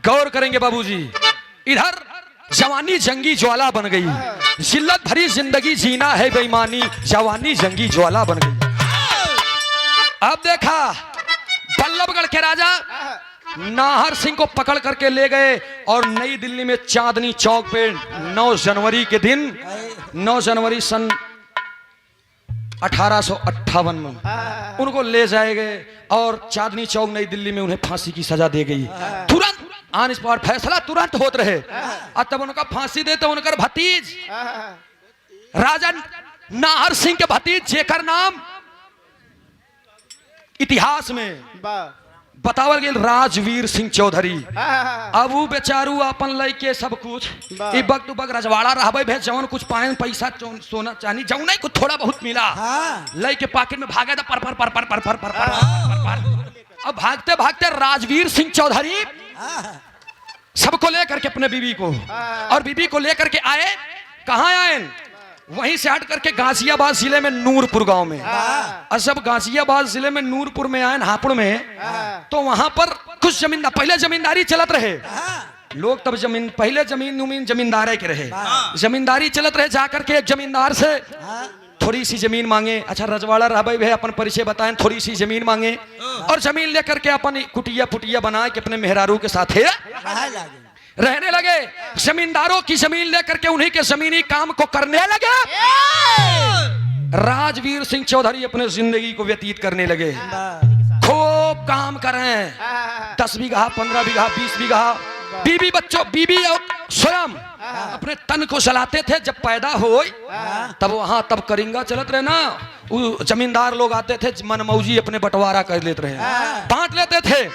गौर करेंगे बाबूजी। इधर जवानी जंगी ज्वाला बन गई, जिल्लत भरी जिंदगी जीना है बेईमानी, जवानी जंगी ज्वाला बन गई। अब देखा बल्लभगढ़ के राजा नाहर सिंह को पकड़ करके ले गए और नई दिल्ली में चांदनी चौक पे 9 जनवरी के दिन, 9 जनवरी सन 1858 में उनको ले जाए गए और चांदनी चौक नई दिल्ली में उन्हें फांसी की सजा दे गई। तुरंत ऑन स्पॉट फैसला तुरंत होत रहे और तब उनका फांसी दे तो उनकर भतीज राजा नाहर सिंह के भतीज जेकर नाम इतिहास में बतावल गेल राजवीर सिंह चौधरी। अब वो बेचारू अपन लइके सब कुछ ई वक्त बग रजवाड़ा रहबे भे, जवन कुछ पाए पैसा सोना चांदी जौन नहीं कुछ थोड़ा बहुत मिला लइके पॉकेट में भागे था पर पर पर पर पर पर पर पर। अब भागते भागते राजवीर सिंह चौधरी सबको लेकर के अपने बीबी को और बीबी को लेकर के आए। कहाँ आए? वहीं से हट करके गाजियाबाद जिले में नूरपुर गांव में। और जब गाजियाबाद जिले में नूरपुर में आए हापुड़ में, तो वहां पर कुछ जमीन पहले जमींदारी चलत रहे लोग, तब जमीन पहले जमींदारे के रहे, जमींदारी चलत रहे। जाकर के एक जमींदार से थोड़ी सी जमीन मांगे। अच्छा रजवाड़ा रहबे भे, अपन परिचय बताएं, थोड़ी सी जमीन मांगे और जमीन लेकर के अपन कुटिया पुटिया बना के अपने मेहरारू के साथ रहने लगे। जमींदारों की जमीन लेकर के उन्हीं के जमीनी काम को करने लगे। राजवीर सिंह चौधरी अपने जिंदगी को व्यतीत करने लगे, खूब काम करें, 10 बीघा 15 बीघा 20 बीघा। बीबी बच्चों बीबी और स्वयं अपने तन को चलाते थे। जब पैदा हो तब वहां तब करिंगा चलत रहे ना, वो जमींदार लोग आते थे मनमौजी अपने बंटवारा कर लेते रहे, बांट लेते थे,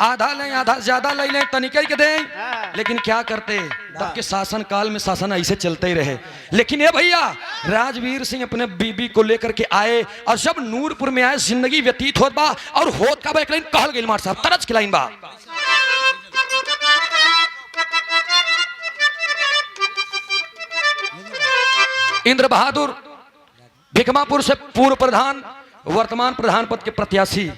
आधा लें आधा ज्यादा ले लें तनिके के दें। लेकिन क्या करते, तब के शासन काल में शासन ऐसे चलते ही रहे। लेकिन ये भैया राजवीर सिंह अपने बीबी को लेकर के आए और जब नूरपुर में आए जिंदगी व्यतीत होत बा और होत का एक लाइन कहल गई मार साहब तरज के लाइन बा। इंद्र बहादुर भिकमापुर से पूर्व प्रधान, वर्तमान प्रधान पद के प्रत्याशी,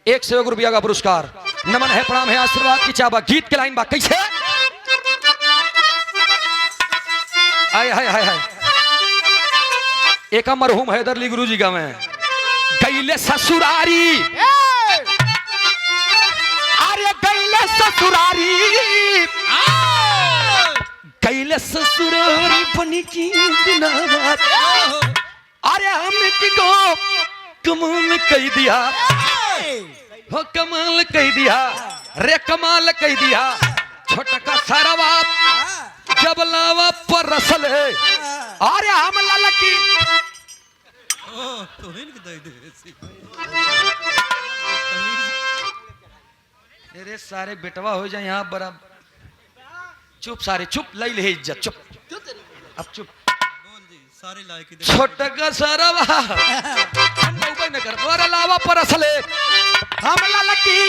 1 सेवक रुपया का पुरस्कार। नमन है, प्रणाम है, आशीर्वाद की चाबा। गीत के लाइन बा कैसे? आय हाय हाय हाय। एक मरहूम हैदरली गुरुजी का मैं गईले ससुरारी, अरे गईले ससुरारी, गईले ससुरारी बनी की दिनात, अरे हम की को कमाल कह दिया, हो कमाल कह दिया रे, कमाल कह दिया। छोटका सरवा जब लावा पर रसल है, अरे हम ललकी तेरे सारे बेटवा हो जाए यहाँ बराबर। चुप सारे चुप, ले ले इज्जत चुप, अब चुप। छोटका सरवा हम न कर तोरा लावा पर असले हम ललकी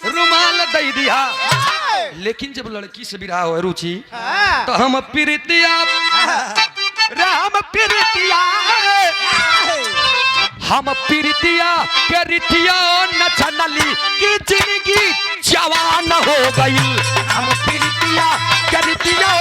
रुमाल दे दिया। लेकिन जब लड़की से विवाह हो रुचि तो हम प्रीतिया, हम प्रीतिया, हम प्रीतिया के रितिया न चनली की जिंदगी जवान हो गई। हम प्रीतिया के रितिया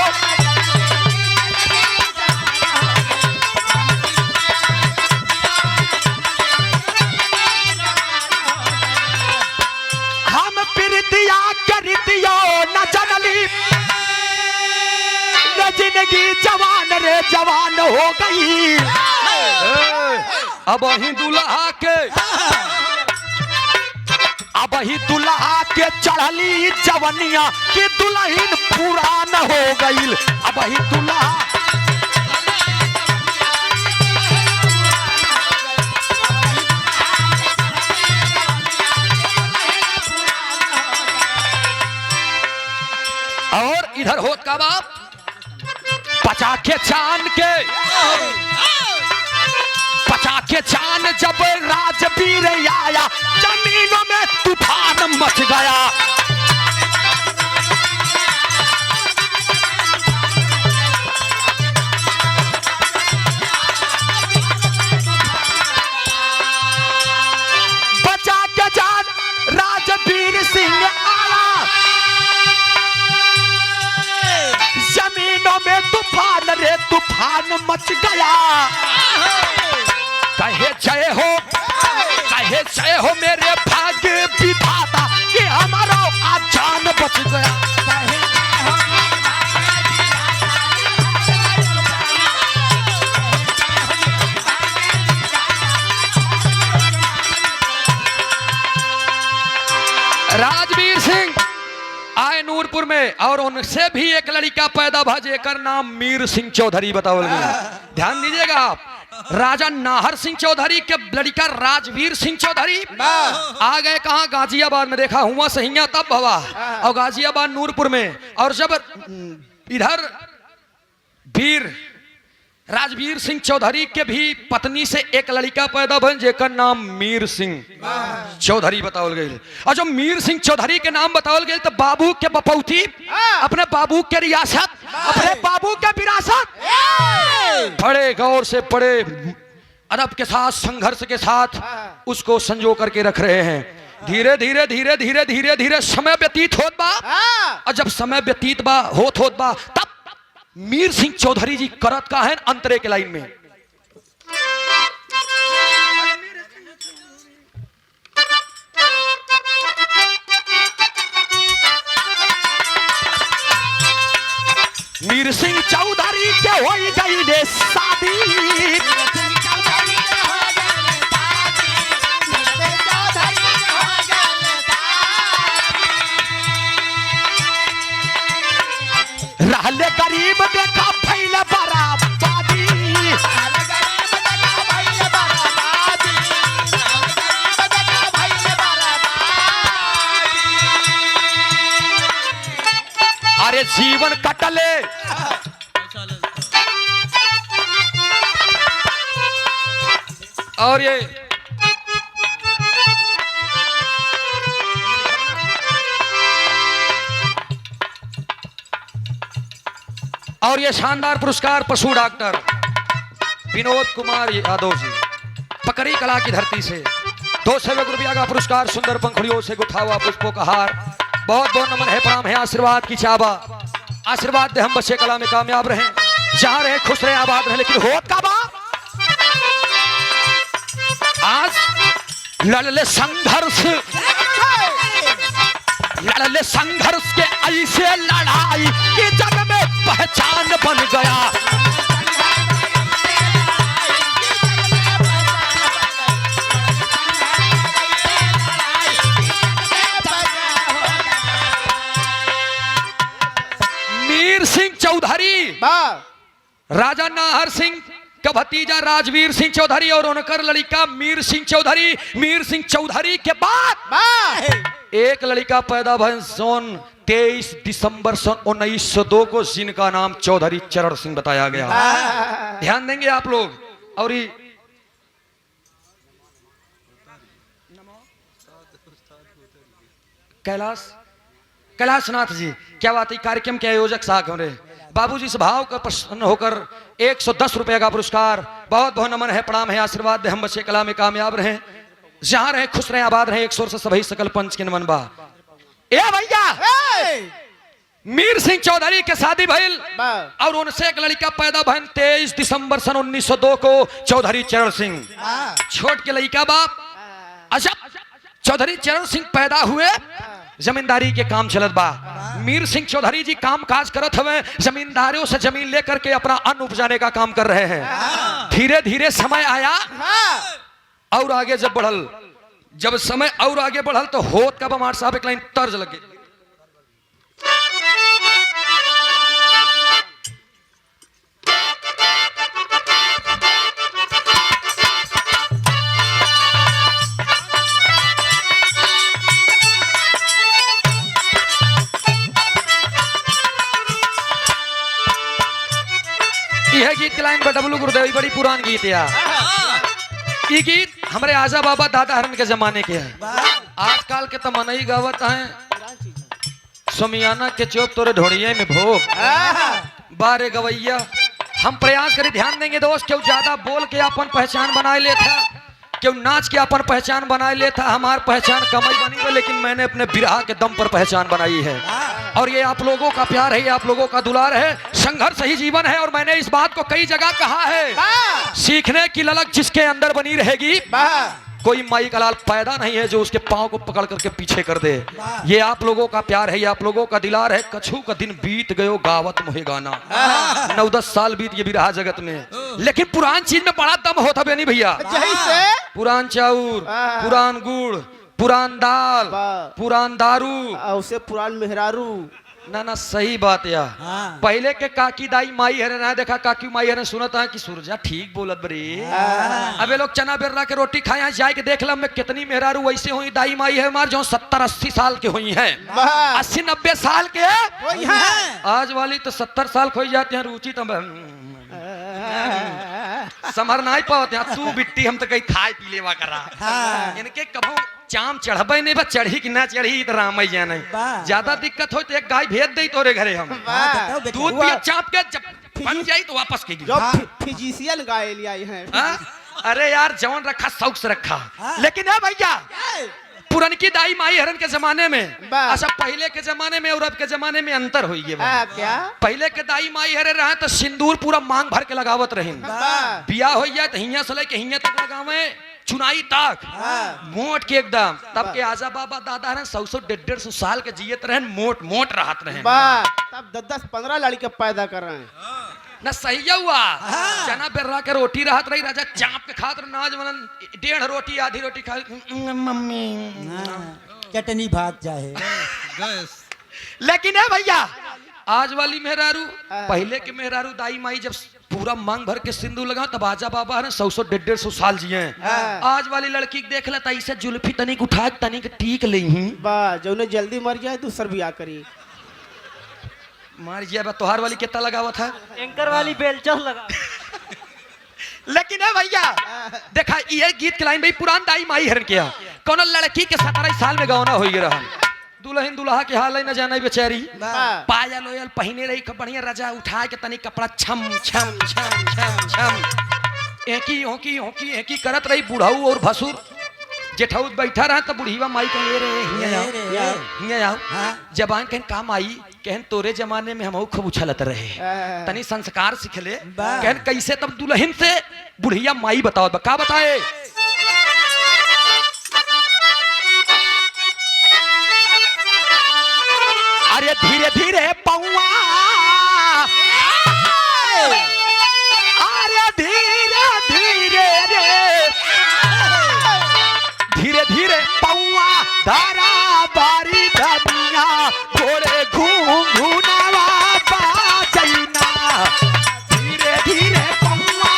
न जनली न जिंदगी जवान रे जवान हो गई। अब ही दुल्हा के, अब ही दुल्हा के चढ़ली जवनिया की दुल्हन पुरान हो गई। अब ही दुल्हा और इधर होत का बाप पचाखे चांद के, पचाखे चांद जब राजवीर आया जमीनों में तूफान मच गया। बचा के चांद राजवीर सिंह आया, तूफान मच गया। कहे जय हो मेरे भाग्य विधाता कि हमारा आज जान बच गया। राजवीर सिंह आए नूरपुर में और उनसे भी एक लड़का पैदा भा जेकर नाम मीर सिंह चौधरी बताओ। ध्यान दीजिएगा आप, राजा नाहर सिंह चौधरी के लड़का राजवीर सिंह चौधरी आ गए कहाँ? गाजियाबाद में। देखा हुआ सहिया तब भवा और गाजियाबाद नूरपुर में। और जब इधर वीर राजवीर सिंह चौधरी के भी पत्नी से एक लड़का पैदा भइल जेकर नाम मीर सिंह चौधरी बताओल गई। और जब मीर सिंह चौधरी के नाम बताओल गई तो बाबू के बपौती, अपने बाबू के रियासत, अपने बाबू के विरासत बड़े गौर से बड़े अदब के साथ संघर्ष के साथ उसको संजो करके रख रहे हैं। धीरे धीरे धीरे धीरे धीरे धीरे समय व्यतीत होत बा। और जब समय व्यतीत बा होत बा तब मीर सिंह चौधरी जी करत का है अंतरे के लाइन में। मीर सिंह चौधरी के हो गई रे शादी। रहले गरीब देखा भइल बराबादी। अरे जीवन कटले और ये शानदार पुरस्कार पशु डॉक्टर विनोद कुमार यादव जी पकड़ी कला की धरती से 200 रुपया का पुरस्कार सुंदर पंखुड़ियों से गुथा हुआ पुष्पों का हार। बहुत बहुत नमन है, प्रणाम है, आशीर्वाद की चाबा। आशीर्वाद दे हम बच्चे कला में कामयाब रहे, जहां रहे खुश रहे आबाद रहे। लेकिन होत का बा आज लड़ले संघर्ष के ऐसे लड़ाई कि जग में पहचान बन गया। मीर सिंह चौधरी राजा नाहर सिंह का भतीजा राजवीर सिंह चौधरी और उनकर लड़का मीर सिंह चौधरी। मीर सिंह चौधरी के बाद एक लड़का पैदा भइल सन 23 दिसंबर सन 1902 को, जिनका नाम चौधरी चरण सिंह बताया गया। ध्यान देंगे आप लोग। और कैलाश नाथ जी क्या बात है, कार्यक्रम के आयोजक साहब हो रहे बाबूजी से भाव का प्रसन्न होकर 110 रुपए का पुरस्कार। बहुत बहुत नमन है, प्रणाम है, आशीर्वाद दे हम बच्चे कला में कामयाब रहे, जहां रहे खुश रहे आबाद रहे। 100 से सभी सकल पंच के नमन बा। ए भैया मीर सिंह चौधरी के शादी भइल और उनसे एक लड़का पैदा भइल 23 दिसंबर सन 1902 को, चौधरी चरण सिंह। छोट के लड़का बाप अजब चौधरी चरण सिंह पैदा हुए, जमींदारी के काम चलत बा। मीर सिंह चौधरी जी काम काज करत हवे, जमींदारों से जमीन लेकर के अपना अन्न उपजाने का काम कर रहे हैं। धीरे धीरे समय आया और आगे जब बढ़ल, जब समय और आगे बढ़ल तो होत का बमार साहब एक लाइन तर्ज लगे। यह गीत की लाइन डब्लू गुरुदेव बड़ी पुरान गीत है। ये गीत हमारे आजा बाबा दादा हरण के जमाने के है। आजकल के तो मनई गावत है सोमियाना के चौप तोरे ढोड़िए में भोग बारे गवैया। हम प्रयास करें, ध्यान देंगे दोस्त, क्यों ज्यादा बोल के अपन पहचान बनाए लेता क्यों नाच के अपन पहचान बनाए ले था, हमार पहचान कमाई बनी है, लेकिन मैंने अपने बिरहा के दम पर पहचान बनाई है। और ये आप लोगों का प्यार है, ये आप लोगों का दुलार है, संघर्ष ही जीवन है। और मैंने इस बात को कई जगह कहा है, सीखने की ललक जिसके अंदर बनी रहेगी, कोई माई का लाल पैदा नहीं है जो उसके पांव को पकड़ करके पीछे कर दे। ये आप लोगों का प्यार है, ये आप लोगों का दिलार है। कछु का दिन बीत गयो गावत मुहे गाना, 9-10 साल बीत गए बिरहा जगत में, लेकिन पुरान चीज में बड़ा दम होता बेनी भैया। पुरान चाउर, पुरान गुड़, पुरान दाल, पुरान दारू, उसे पुरान मेहरारू ना ना सही बात या। पहले के काकी दाई माई हरे ना देखा, काकी माई हरे सुनता है कि सूरजा ठीक बोलत बरी। अबे लोग चना बेरला के रोटी खाए जाए के देख लम में कितनी मेहरारू वैसे हुई दाई माई है हमार जो 70-80 साल के हुई हैं, 80-90 साल के आज वाली तो 70 साल खोई जाते हैं। रुचि तो समर नहीं पाते, तू बिट्टी हम तो कहीं खाए पी लेवा करा। इनके कभू चाम चढ़बे नहीं, बस चढ़ी कि ना चढ़ी तो राम ही जाने। ज्यादा दिक्कत हो तो एक गाय भेज दे तोरे घरे, हम दूध पिया चाप के जब बन जाई तो वापस के फिजिशियन गाय ले आई हैं। अरे यार जवान रखा शौक से रखा। लेकिन है भैया पुरनकी दाई माई हरन के जमाने में, अच्छा पहले के जमाने में और अब के जमाने में अंतर हुई है। क्या पहले के दाई माई हरे रहे तो सिंदूर पूरा मांग भर के लगावत रही, बिया हो जाए तो हिया से लेके हिया तक लगावे, चुनाई तक मोट के एकदम। तब के आजा बाबा दादा रहे 100-150 साल के जियत रहे, मोट मोट रहत रहे। तब 10-15 लड़के पैदा कर रहे हैं ना, सही हुआ। चना बेर्रा के रोटी रहत रही, राजा चाप के खात रहे, नाज मनन 1.5 रोटी आधी रोटी खा, मम्मी चटनी भात चाहे। लेकिन है भैया आज वाली मेहरारू, पहले के मेहरारू दाई माई जब पूरा मांग भर के सिंदूर लगा तब आजा बाबा ने 100-150 साल जिए। आज वाली लड़की देख लेता ऐसे जुल्फी तनिक उठा तनिक टीक ली, जो जल्दी मर जाए दूसर बियाह करी। मार जिया तोहार वाली कितना लगावा था, एंकर वाली बेलचल लगा। लेकिन है भैया देखा ये गीत के लाइन भाई पुरान दाई माई हरन किया, कौन लड़की के 17 साल में गौना हो रहा, दुल्हन दुल्हा के हाल न जाना बेचारी, पायल ओयल पहने रही बढ़िया, राजा उठा के तनी कपड़ा छम छम छम छम छम एकी होकी होकी एकी करत रही। बुढ़ाऊ और भसुर जेठाऊ बैठा रहा तो बुढ़ीवा माई कहे रे हिया आओ जबान कहन काम आई, कहन तोरे जमाने में हम खूब उछलत रहे, तनी संस्कार सिखले। कहन कैसे, तब दुल्हन से बुढ़िया माई बताओ, का बताए, अरे धीरे धीरे पौआ, अरे धीरे धीरे रे, धीरे धीरे पौआ धारा बारी धनिया थोड़े घूंघूनावा बाजैना, धीरे धीरे पौआ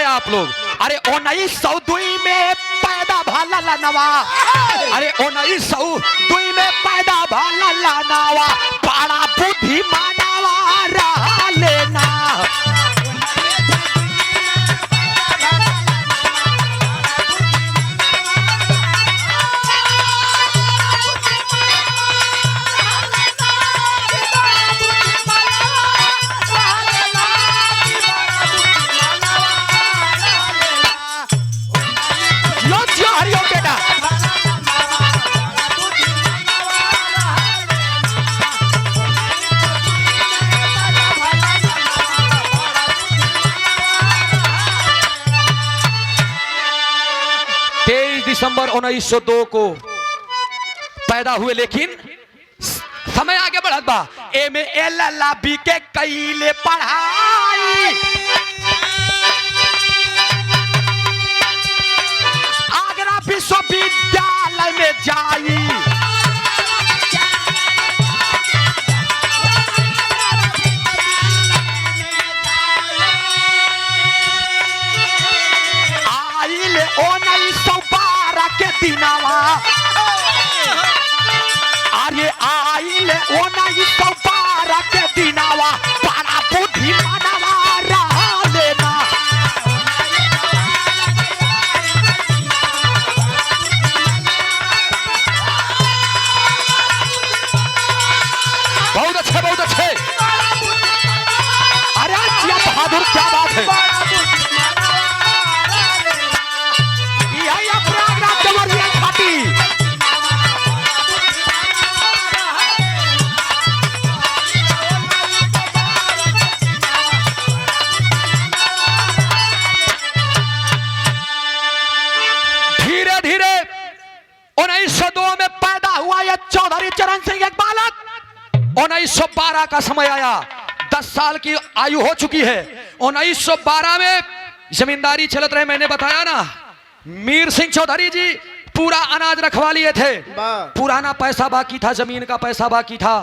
आप लोग। अरे 1902 में पैदा भाला लानवा, अरे 1902 में पैदा भाला लानवा, बड़ा बुद्धि मानवा रहा लेना। दिसंबर 1902 को पैदा हुए, लेकिन समय आगे बढ़त बा। एमे LLB के कैले पढ़ाई, आगरा विश्वविद्यालय में जाई, 1912 के दिनावा अरे आइले 1912 के दिनावा बड़ा बुद्धि मानवा रहा लेना बहुत अच्छे बहुत अच्छे। अरे क्या बहादुर क्या बात है। यही प्रयागराज जमरिया घाटी धीरे धीरे 1902 में पैदा हुआ यह चौधरी चरण सिंह एक बालक। 1912 का समय आया, 10 साल की आयु हो चुकी है। 1912 में जमींदारी चलत रहे, मैंने बताया ना, मीर सिंह चौधरी जी पूरा अनाज रखवा लिए थे, पुराना पैसा बाकी था, जमीन का पैसा बाकी था।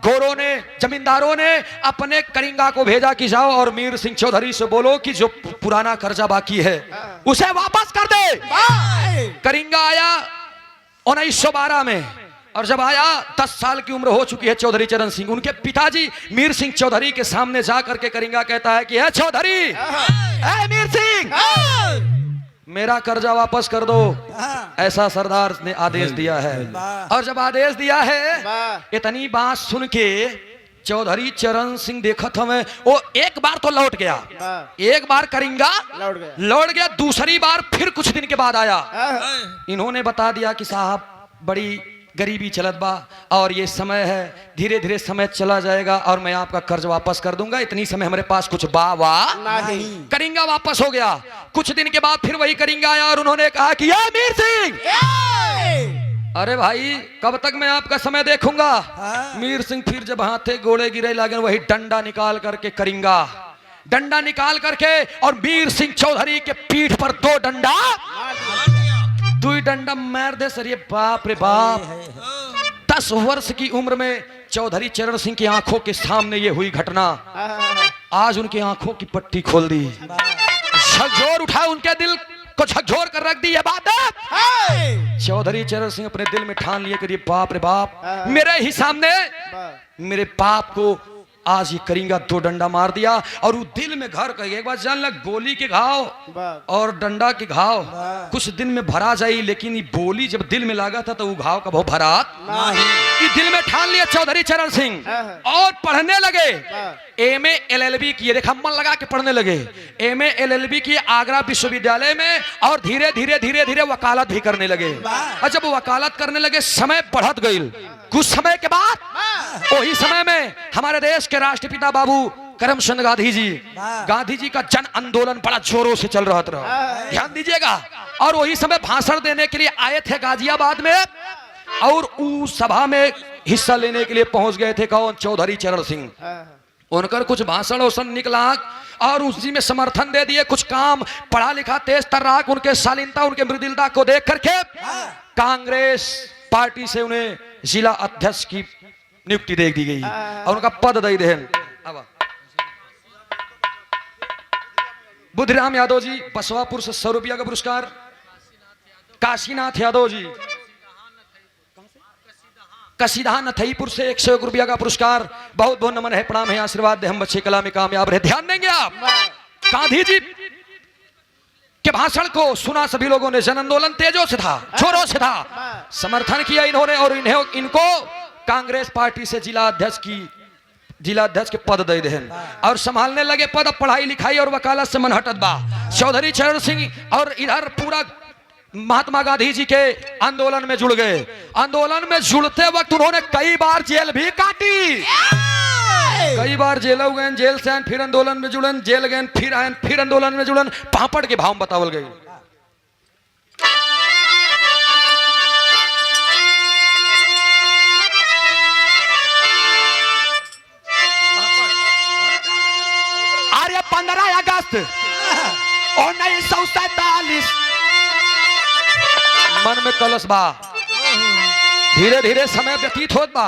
गोरों ने, जमींदारों ने अपने करिंगा को भेजा कि जाओ और मीर सिंह चौधरी से बोलो कि जो पुराना कर्जा बाकी है उसे वापस कर दे। करिंगा आया 1912 में, और जब आया 10 साल की उम्र हो चुकी है चौधरी चरण सिंह। उनके पिताजी मीर सिंह चौधरी के सामने जा करके करिंगा कहता है कि है चौधरी, है मीर सिंह, मेरा कर्जा वापस कर दो, ऐसा सरदार ने आदेश दिया है। और जब आदेश दिया है, इतनी बात सुन के चौधरी चरण सिंह देखत हमें, वो एक बार तो लौट गया, एक बार करिंगा लौट गया, दूसरी बार फिर कुछ दिन के बाद आया। इन्होंने बता दिया कि साहब बड़ी गरीबी चलत बा और ये समय है, धीरे धीरे समय चला जाएगा और मैं आपका कर्ज वापस कर दूंगा, इतनी समय हमारे पास कुछ बा नहीं। करिंगा वापस हो गया। कुछ दिन के बाद फिर वही करिंगा आया और उन्होंने कहा कि ये मीर सिंह, अरे भाई कब तक मैं आपका समय देखूंगा। मीर सिंह फिर जब हाथे गोड़े गिरे लगे, वही डंडा निकाल करके करिंगा, डंडा निकाल करके और मीर सिंह चौधरी के पीठ पर 2 डंडा, 2 डंडा मार दे सर। ये बाप रे बाप, 10 वर्ष की उम्र में चौधरी चरण सिंह की आंखों के सामने ये हुई घटना आज उनकी आंखों की पट्टी खोल दी, झकझोर उठा, उनके दिल को झकझोर कर रख दी। ये बात है चौधरी चरण सिंह अपने दिल में ठान लिए कि बाप रे बाप, मेरे ही सामने मेरे बाप को आज ये करिंगा 2 डंडा मार दिया। और वो दिल में घर कर, एक बार जान लग, गोली के घाव और डंडा के घाव कुछ दिन में भरा जाई, लेकिन ये बोली जब दिल में लगा था तो वो घाव का बहुत भरा ये दिल में ठान लिया चौधरी चरण सिंह और पढ़ने लगे। एमए एलएलबी किए, देखा मन लगा के पढ़ने लगे। एमए एलएलबी किए आगरा विश्वविद्यालय में और धीरे धीरे धीरे धीरे वकालत भी करने लगे। और जब वकालत करने लगे समय बढ़त गई। कुछ समय के बाद वही समय में हमारे देश के राष्ट्रपिता बाबू करमचंद गांधी जी का जन आंदोलन बड़ा जोरों से चल रहा था, ध्यान दीजिएगा। और वही समय भाषण देने के लिए आए थे गाजियाबाद में और उस सभा में हिस्सा लेने के लिए पहुंच गए थे कौन, चौधरी चरण सिंह। उनकर कुछ भाषण वसन निकला और उसी में समर्थन दे दिए। कुछ काम पढ़ा लिखा तेज तर्राक, उनके शालीनता उनके मृदुलता को देख करके कांग्रेस पार्टी से उन्हें जिला अध्यक्ष की नियुक्ति दे दी गई और उनका पद दे दे। बुद्धिराम यादव जी बसवापुर से 100 रुपया का पुरस्कार, काशीनाथ यादव जी कसीदा नथईपुर से 101 रुपया का पुरस्कार। बहुत बहुत नमन है, प्रणाम है, आशीर्वाद दे, हम बच्चे कला में कामयाब रहे। ध्यान देंगे आप, गांधी जी के भाषण को सुना सभी लोगों ने, जन आंदोलन तेजों से था, जोरों से था, समर्थन किया इन्होंने और इनको कांग्रेस पार्टी से जिला अध्यक्ष के पद दे दे और संभालने लगे पद। अब पढ़ाई लिखाई और वकालत से मन हटत बा चौधरी चरण सिंह और इधर पूरा महात्मा गांधी जी के आंदोलन में जुड़ गए। आंदोलन में जुड़ते वक्त उन्होंने कई बार जेल भी काटी, कई बार जेल गए, जेल से आए फिर आंदोलन में जुड़न, जेल गए फिर आए फिर आंदोलन में जुड़न। पापड़ के भाव बतावल गए। अरे 15 अगस्त 1947 मन में कलश बा, धीरे धीरे समय व्यतीत होत बा।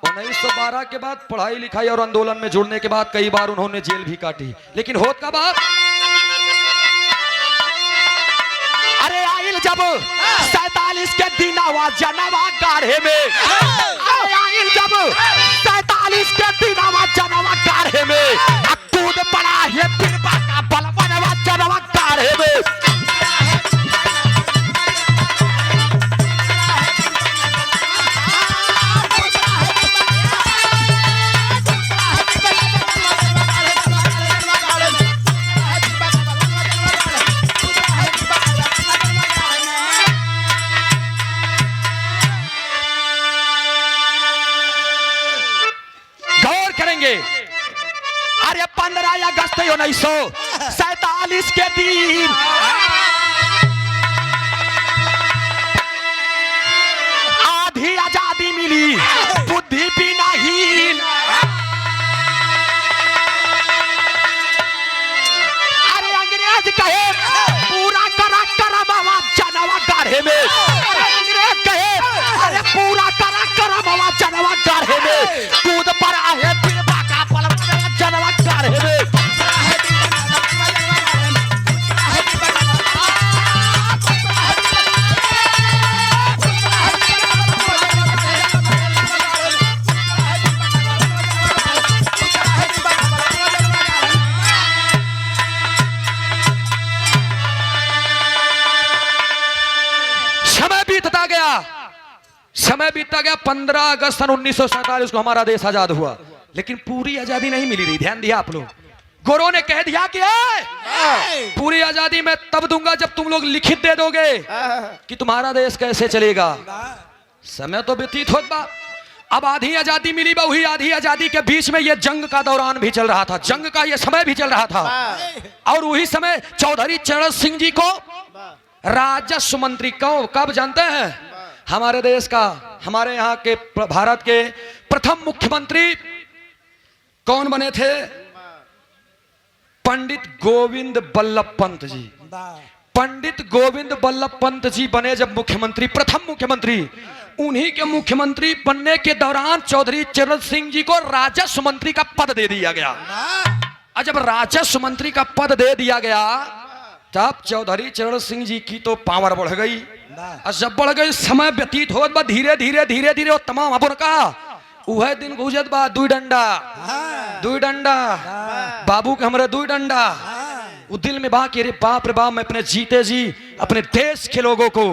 1912 के बाद पढ़ाई लिखाई और आंदोलन में जुड़ने के बाद कई बार उन्होंने जेल भी काटी, लेकिन होत का बात, अरे आइल जब 47 के दिनवा जनवा गाढ़े में, अरे आइल जब 47 के दिनवा जनवा गाढ़े में, कूद पड़ा है बिरबा का बलवनवा जनवा गाढ़े में। अरे 15 अगस्त 1947 के दिन आधी आजादी मिली, बुद्धि भी नहीं। अरे अंग्रेज कहे पूरा करा करमवा जनवा गाढ़े में, अरे अंग्रेज कहे अरे पूरा करा करमवा जनवा गाढ़े में, कूद पड़ा है बिरबा का बलवनवा जनवा गाढ़े में। समय बीतता गया 15 अगस्त 1947 को हमारा देश आजाद हुआ, लेकिन पूरी आजादी नहीं मिली रही। ध्यान दिया आप लोग, गोरों ने कह दिया कि पूरी आजादी मैं तब दूंगा जब तुम लोग लिखित दे दोगे कि तुम्हारा देश कैसे चलेगा। समय तो व्यतीत होता, अब आधी आजादी मिली, वही आधी आजादी के बीच में ये जंग का दौरान भी चल रहा था, जंग का ये समय भी चल रहा था। और वही समय चौधरी चरण सिंह जी को राजस्व मंत्री कब जानते हैं? हमारे देश का, हमारे यहाँ के भारत के प्रथम मुख्यमंत्री कौन बने थे? पंडित गोविंद बल्लभ पंत जी। पंडित गोविंद बल्लभ पंत जी बने जब मुख्यमंत्री, प्रथम मुख्यमंत्री, उन्हीं के मुख्यमंत्री बनने के दौरान चौधरी चरण सिंह जी को राजस्व मंत्री का पद दे दिया गया। और जब राजस्व मंत्री का पद दे दिया गया तब चौधरी चरण सिंह जी की तो पावर बढ़ गई। और जब बढ़ गई, समय व्यतीत हो बा, धीरे धीरे धीरे धीरे वो तमाम अपन का वह दिन गुजरत बा, दुई डंडा बाबू के हमारे दुई डंडा। वो दिल में बा कि अरे बाप रे बाप, मैं अपने जीते जी अपने देश के लोगों को,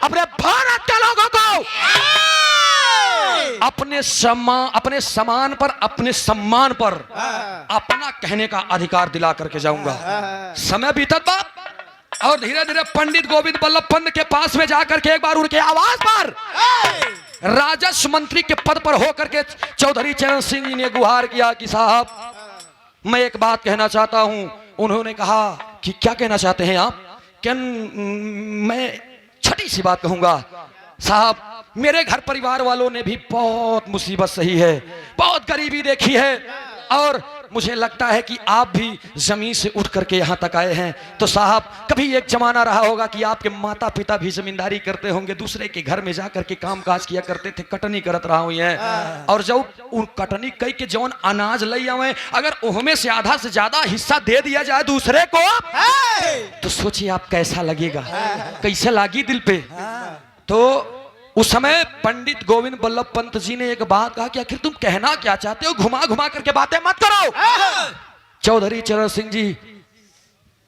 अपने भारत के लोगों को अपने समान पर, अपने सम्मान पर अपना कहने का अधिकार दिला करके जाऊंगा। समय बीतत बा और धीरे धीरे पंडित गोविंद बल्लभ पंत के पास में जाकर के एक बार उनके आवाज पर राजस्व मंत्री के पद पर होकर के चौधरी चरण सिंह जी ने गुहार किया कि साहब मैं एक बात कहना चाहता हूं। उन्होंने कहा कि क्या कहना चाहते हैं आप? क्या? मैं छोटी सी बात कहूंगा साहब, मेरे घर परिवार वालों ने भी बहुत मुसीबत सही है, बहुत गरीबी देखी है, और मुझे लगता है कि आप भी जमीन से उठ करके यहाँ तक आए हैं। तो साहब कभी एक जमाना रहा होगा कि आपके माता पिता भी जमींदारी करते होंगे, दूसरे के घर में जा करके काम काज किया करते थे, कटनी करत रहा हुई है, और जब उन कटनी कई के जौन अनाज लई आवे, अगर उनमें से आधा से ज्यादा हिस्सा दे दिया जाए दूसरे को, तो सोचिए आप कैसा लगेगा, कैसे लागी दिल पे। तो उस समय पंडित गोविंद बल्लभ पंत जी ने एक बात कहा कि आखिर तुम कहना क्या चाहते हो, घुमा घुमा करके बातें मत करो। चौधरी चरण सिंह जी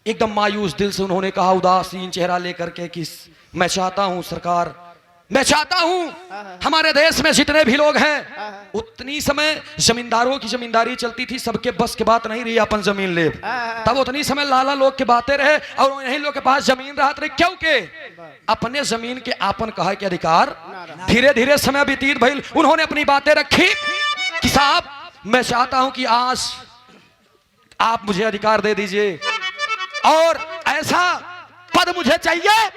एकदम मायूस दिल से उन्होंने कहा, उदासीन चेहरा लेकर के, कि मैं चाहता हूं सरकार, मैं चाहता हूं हमारे देश में जितने भी लोग हैं, उतनी समय जमींदारों की जमींदारी चलती थी, सबके बस के बात नहीं रही अपन जमीन ले, तब उतनी समय लाला लोग के बातें रहे और यही लोग के पास जमीन रहत रही, क्योंकि अपने जमीन के आपन कहा के अधिकार। धीरे धीरे समय व्यतीत भइल, उन्होंने अपनी बातें रखी कि साहब मैं चाहता हूं कि आज आप मुझे अधिकार दे दीजिए और ऐसा पद मुझे चाहिए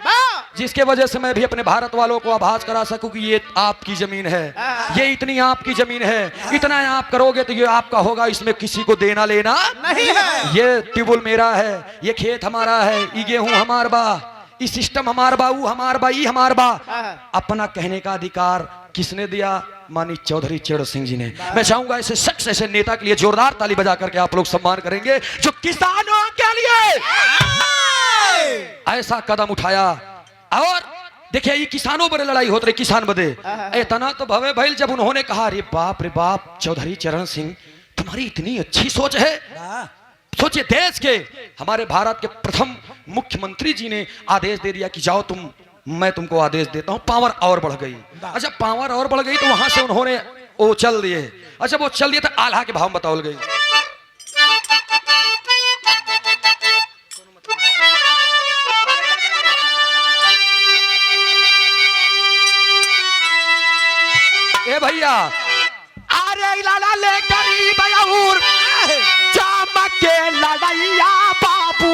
जिसके वजह से मैं भी अपने भारत वालों को आभास करा सकूं कि ये आपकी जमीन है, ये इतनी आपकी जमीन है, इतना आप करोगे तो ये आपका होगा, इसमें किसी को देना लेना नहीं है, ये ट्यूबवेल मेरा है, ये खेत हमारा है, ये गेहूं हमार बा, ये सिस्टम हमार बा, वो हमार बा, ये हमार बा। अपना कहने का अधिकार किसने दिया? मानी चौधरी चरण सिंह जी ने। मैं चाहूंगा ऐसे शख्स, ऐसे नेता के लिए जोरदार ताली बजा करके आप लोग सम्मान करेंगे जो किसानों के लिए ऐसा कदम उठाया और देखिए ये किसानों बड़े लड़ाई होत रही किसान बदे इतना तो भवे भइल जब उन्होंने कहा अरे बाप रे बाप चौधरी चरण सिंह तुम्हारी इतनी अच्छी सोच है। सोचिए देश के हमारे भारत के प्रथम मुख्यमंत्री जी ने आदेश दे दिया कि जाओ तुम, मैं तुमको आदेश देता हूं। पावर और बढ़ गई। अच्छा पावर और बढ़ गई तो वहां से उन्होंने वो चल दिए। अच्छा वो चल दिए तो आल्हा के भाव में बताओ गई। ए भैया अरे लाला ले गरीब और चमक के लड़ैया बाबू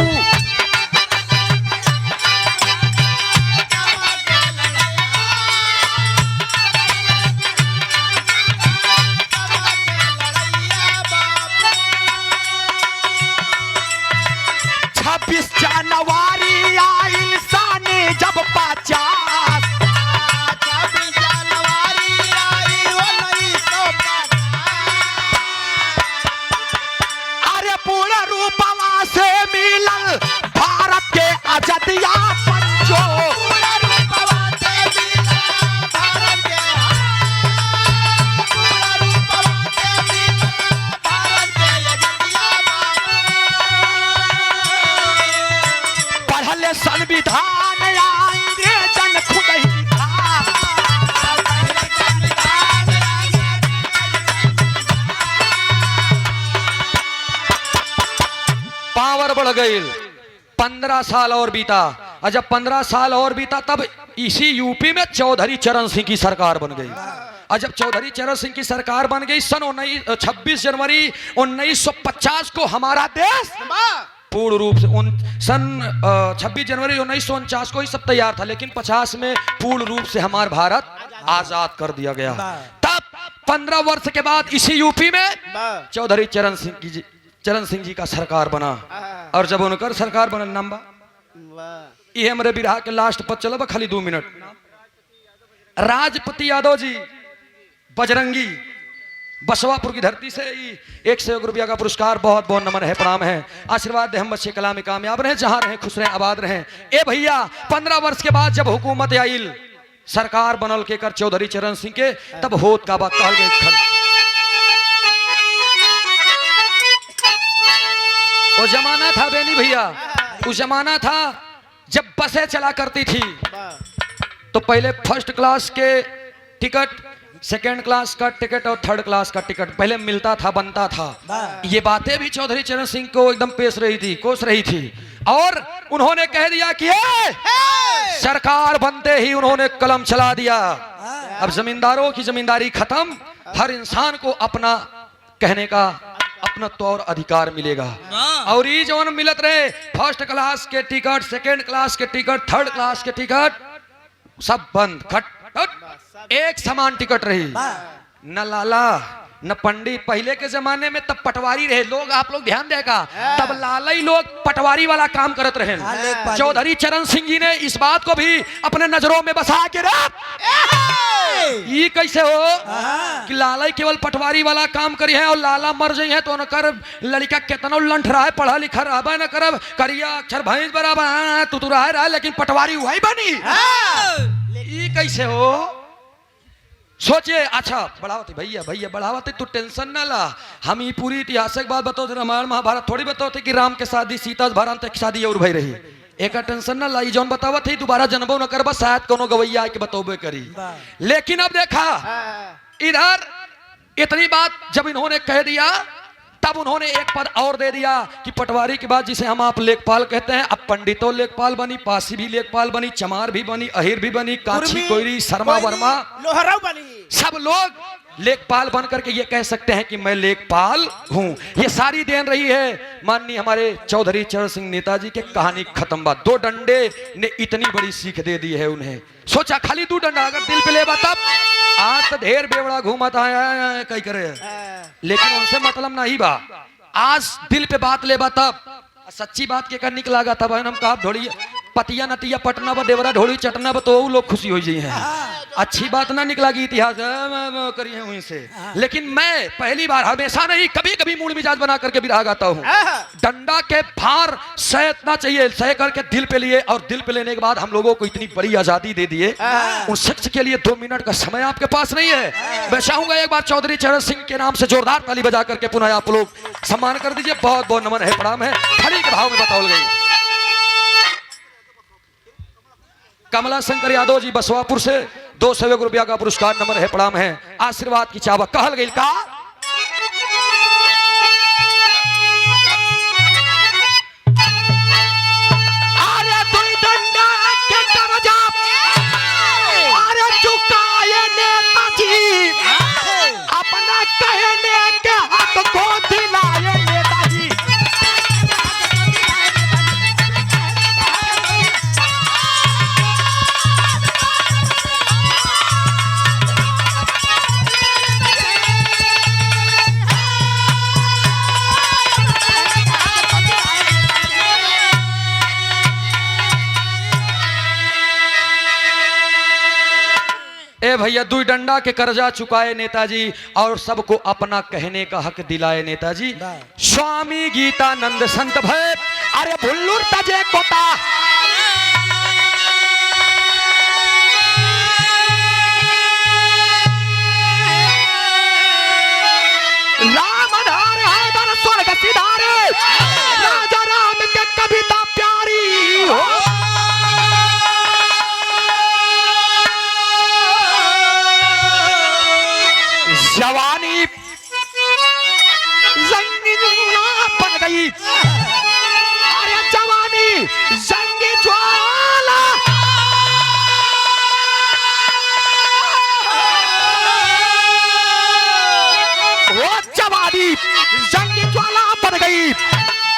जनवरी आई साने जब 50 अरे पूर्ण रूपवा से मिलल भारत के आजादिया पंचो संविधान अंग्रेजन खुद ही था। पावर बढ़ गई। 15 साल और बीता और जब 15 साल और बीता तब इसी यूपी में चौधरी चरण सिंह की सरकार बन गई। और जब चौधरी चरण सिंह की सरकार बन गई सन 26 जनवरी 1950 को हमारा देश पूर्ण रूप से सन 26 जनवरी 1949 को ही सब तैयार था, लेकिन 50 में पूर्ण रूप से हमारा भारत आजाद कर दिया गया। तब 15 वर्ष के बाद इसी यूपी में चौधरी चरण सिंह जी का सरकार बना। और जब उनकर सरकार बनल नंबा ये हमारे बिरहा के लास्ट पद चलो खाली 2 मिनट। राजपति यादव जी बजरंगी बसवापुर की धरती से 101 रुपया का पुरस्कार, बहुत बहुत नमन है, प्रणाम है, आशीर्वाद दे हम बच्चे कला में कामयाब रहे, जहां रहे खुश रहे आबाद रहे। ए भैया 15 वर्ष के बाद जब हुकूमत आइल सरकार बनल के कर चौधरी चरण सिंह के, तब होत का बात कहल गई। वो जमाना था बेनी भैया, वो जमाना था जब बसें चला करती थी तो पहले फर्स्ट क्लास के टिकट, सेकेंड क्लास का टिकट और थर्ड क्लास का टिकट पहले मिलता था, बनता था। ये बातें भी चौधरी चरण सिंह को एकदम पेश रही थी, कोस रही थी। और उन्होंने कह दिया कि सरकार बनते ही उन्होंने कलम चला दिया, अब जमींदारों की जमींदारी खत्म, हर इंसान को अपना कहने का अपना तौर अधिकार मिलेगा। और ये जो मिलत रहे फर्स्ट क्लास के टिकट, सेकेंड क्लास के टिकट, थर्ड क्लास के टिकट, सब बंद, खट एक समान टिकट रही। न लाला न पंडित। पहले के जमाने में तब पटवारी रहे लोग, आप लोग ध्यान देगा, तब लाला ही लोग पटवारी वाला काम करत रहे। चौधरी चरण सिंह जी ने इस बात को भी अपने नजरों में बसा के ये कैसे हो कि लाला केवल पटवारी वाला काम करी है और लाला मर जाई है तो उनकर लड़का कितना लंठ रहा है, पढ़ा लिखा रहा न करब, करिया अक्षर भैंस बराबर तू रहा, लेकिन पटवारी वही बनी। ये कैसे हो सोचिए। अच्छा बढ़ावती भैया भैया बढ़ावती, तू टेंशन ना ला, हम ये पूरी ऐतिहासिक बात बताओ, रामायण महाभारत थोड़ी बताओ थे कि राम के शादी सीता भारत की शादी और भाई रही। एक टेंशन ना लाई, जौन बतावा थी दोबारा जन्मो न करबा, शायद कोनो गवैया आके बतौबे करी। लेकिन अब देखा इधर इतनी बात जब इन्होंने कह दिया तब उन्होंने एक पद और दे दिया कि पटवारी के बाद जिसे हम आप लेखपाल कहते हैं, अब पंडितों लेखपाल बनी, पासी भी लेखपाल बनी, चमार भी बनी, अहिर भी बनी, काछी कोयरी शर्मा वर्मा लोहरा बनी, सब लोग लेखपाल बन करके ये कह सकते हैं कि मैं लेखपाल हूं। ये सारी देन रही है माननीय हमारे चौधरी चरण सिंह नेताजी के। कहानी खत्म बात। 2 डंडे ने इतनी बड़ी सीख दे दी है उन्हें। सोचा खाली 2 डंडा अगर दिल पे ले तब आज तो ढेर बेवड़ा घूमता है कई करे, लेकिन उनसे मतलब नहीं बा। आज दिल पे बात ले तब सच्ची बात के कर निकला तब हम कहा ढोड़ी पतिया नतिया पटना ब देवरा ढोड़ी चटना ब तो लोग खुशी हो जाए हैं। अच्छी बात ना निकला कि इतिहास करिए वहीं से, लेकिन मैं पहली बार, हमेशा नहीं, कभी कभी मूड मिजाज बना करके बिरहा गाता हूँ। डंडा के भार सह इतना चाहिए, सह करके दिल पे लिए, और दिल पे लेने के बाद हम लोगों को इतनी बड़ी आजादी दे दिए। उन शख्स के लिए 2 मिनट का समय आपके पास नहीं है। मैं चाहूंगा एक बार चौधरी चरण सिंह के नाम से जोरदार ताली बजा करके पुनः आप लोग सम्मान कर दीजिए। बहुत बहुत नमन है, प्रणाम है। खड़ी के भाव में बताओ गई। कमला शंकर यादव जी बसवापुर से 201 रुपया का पुरस्कार, नमन है, प्रणाम है। आशीर्वाद की चावक कहल गई का अपना कहने के हक को दिलाए नेताजी। ए भैया, 2 डंडा के कर्जा चुकाए नेताजी और सबको अपना कहने का हक दिलाए नेताजी। स्वामी गीतानंद संत भय अरे भुल्लुर तजे कोता राम धार हैदर स्वर्ग सिधारे, राजा राम के कविता प्यारी हो। जवानी जंगी बन गई, अरे जवानी जंगी ज्वाला, वो जवानी जंगी ज्वाला बन गई।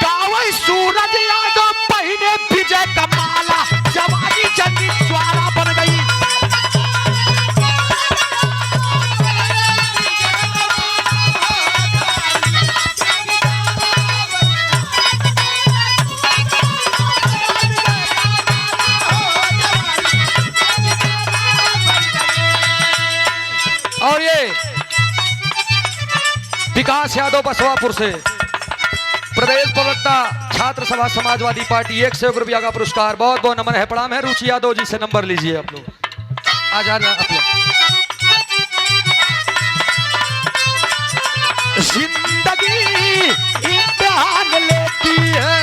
गावई सूरज यादव पहने विजय का माला, जवानी जंगी ज्वाला बन गई। और ये विकास यादव बसवापुर से प्रदेश प्रवक्ता छात्र सभा समाजवादी पार्टी 101 रुपया का पुरस्कार, बहुत बहुत नमन है, प्रणाम है। रुचि यादव जी से नंबर लीजिए आप लोग, आ जाना आप लोग। जिंदगी इम्तिहान लेती है।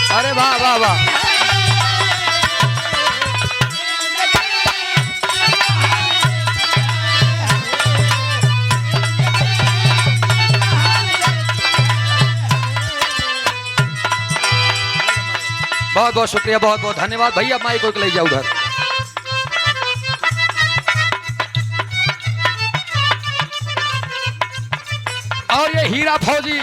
अरे वाह वाह वाह, बहुत बहुत शुक्रिया, बहुत बहुत धन्यवाद भैया। माइक को ले जाओ उधर। और ये हीरा फौजी